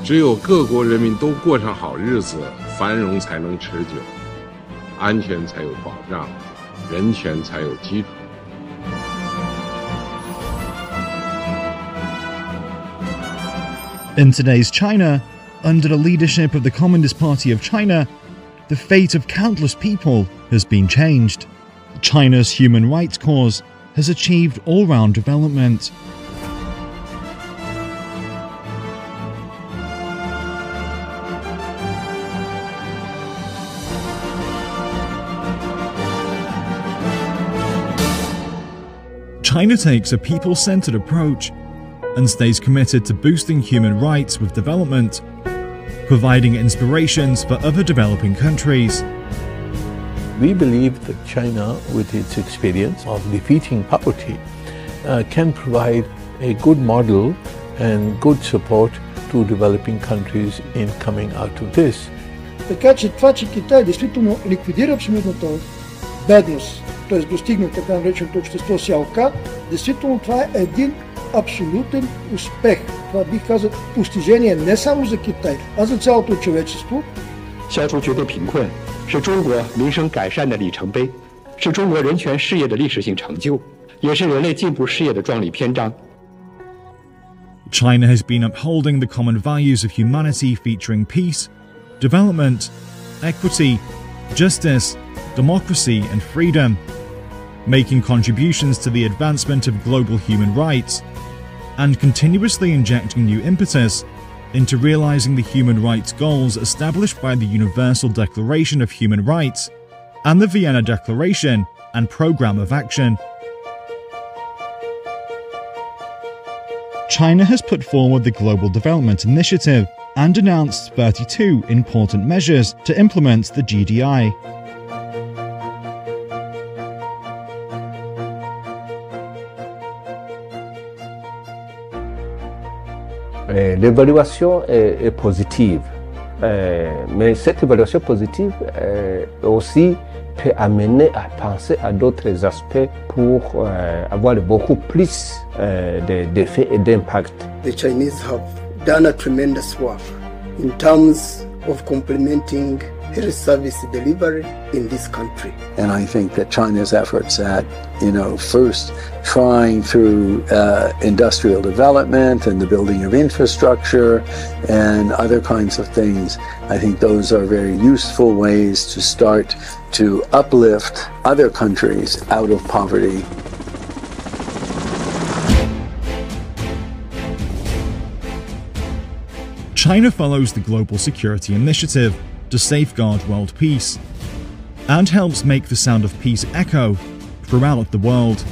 只有各国人民都过上好日子，繁荣才能持久，安全才有保障，人权才有基础。In today's China, under the leadership of the Communist Party of China, the fate of countless people has been changed. China's human rights cause has achieved all-round development. China takes a people-centered approach and stays committed to boosting human rights with development, providing inspirations for other developing countries. We believe that China, with its experience of defeating poverty, can provide a good model and good support to developing countries in coming out of this. Така че това, че Китай действително ликвидира абсолютната бедност, т.е. достигна така нареченото общество сялка, действително това е един абсолютен успех. Това бих казал постижение не само за Китай, а за цялото човечество. 消除绝对贫困是中国民生改善的里程碑，是中国人权事业的历史性成就，也是人类进步事业的壮丽篇章。 China has been upholding the common values of humanity featuring peace, development, equity, justice, democracy and freedom, making contributions to the advancement of global human rights, and continuously injecting new impetus into realizing the human rights goals established by the Universal Declaration of Human Rights and the Vienna Declaration and Programme of Action. China has put forward the Global Development Initiative and announced 32 important measures to implement the GDI. L'évaluation est positive, mais cette évaluation positive aussi peut amener à penser à d'autres aspects pour avoir beaucoup plus d'effets et d'impact. The Chinese have done a tremendous work in terms of complementing health service delivery in this country. And I think that China's efforts at, first trying through industrial development and the building of infrastructure and other kinds of things, I think those are very useful ways to start to uplift other countries out of poverty. China follows the Global Security Initiative to safeguard world peace, and helps make the sound of peace echo throughout the world.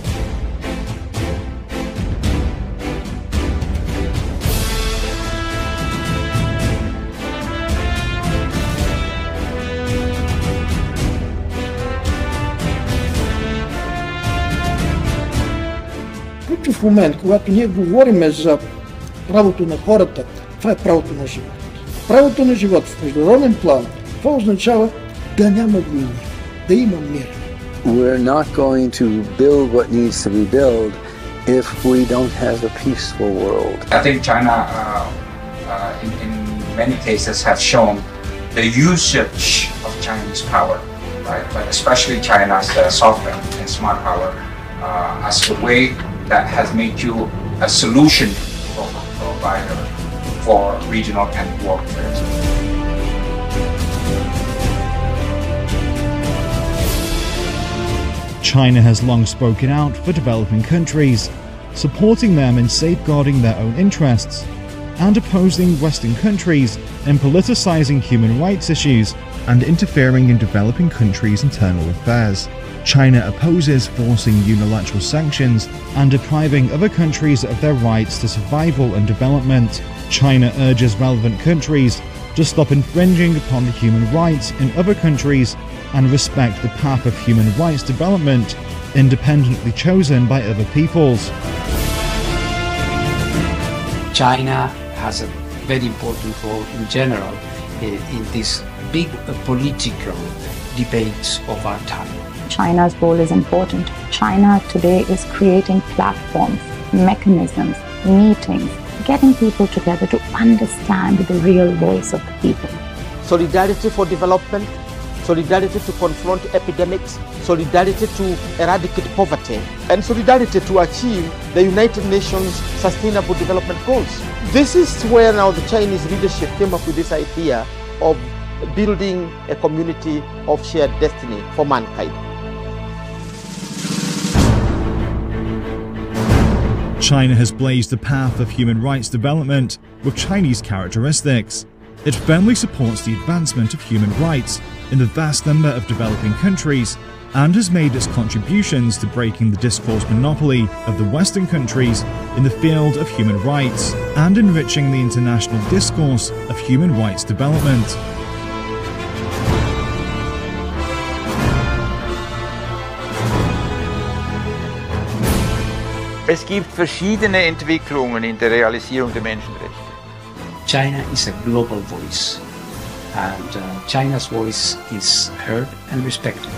Ключов момент, когато ние говорим за правото на хората, това е правото на живот. Правото на живот в международен план, това означава да няма войни, да има мир. We're not going to build what needs to be built if we don't have a peaceful world. I think China, in many cases, has shown the usage of Chinese power, right? But especially China's soft and smart power as a way that has made you a solution provider for regional and world affairs. China has long spoken out for developing countries, supporting them in safeguarding their own interests, and opposing Western countries in politicizing human rights issues and interfering in developing countries' internal affairs. China opposes forcing unilateral sanctions and depriving other countries of their rights to survival and development. China urges relevant countries to stop infringing upon the human rights in other countries and respect the path of human rights development independently chosen by other peoples. China has a very important role in general in these big political debates of our time. China's role is important. China today is creating platforms, mechanisms, meetings getting people together to understand the real voice of the people. Solidarity for development, solidarity to confront epidemics, solidarity to eradicate poverty, and solidarity to achieve the United Nations Sustainable Development Goals. This is where now the Chinese leadership came up with this idea of building a community of shared destiny for mankind. China has blazed the path of human rights development with Chinese characteristics. It firmly supports the advancement of human rights in the vast number of developing countries and has made its contributions to breaking the discourse monopoly of the Western countries in the field of human rights and enriching the international discourse of human rights development. Es gibt verschiedene Entwicklungen in der Realisierung der Menschenrechte. China is a global voice, and China's voice is heard and respected.